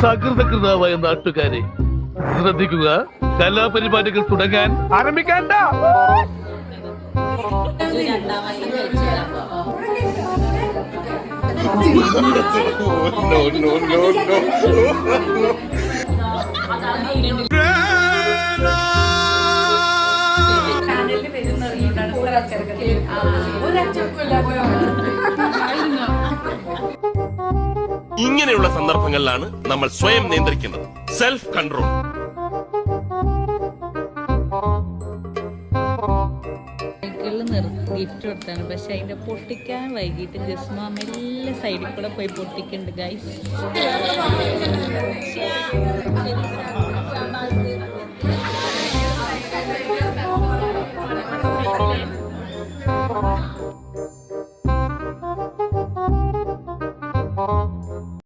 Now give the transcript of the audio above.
സകൃതകൃതാവായ നാട്ടുകാരെ ശ്രദ്ധിക്കുക, കലാപരിപാടികൾ തുടങ്ങാൻ ആരംഭിക്കാൻ. ഇങ്ങനെയുള്ള സന്ദർഭങ്ങളിലാണ് നമ്മൾ സ്വയം നിയന്ത്രിക്കുന്നത്. Self control. ഗിഫ്റ്റ് കൊടുത്താണ്, പക്ഷെ അതിന്റെ പൊട്ടിക്കാൻ വൈകിട്ട് ജസ്മ മെല്ലെ സൈഡിൽ കൂടെ പോയി പൊട്ടിക്കുന്നുണ്ട് ഗൈസ്.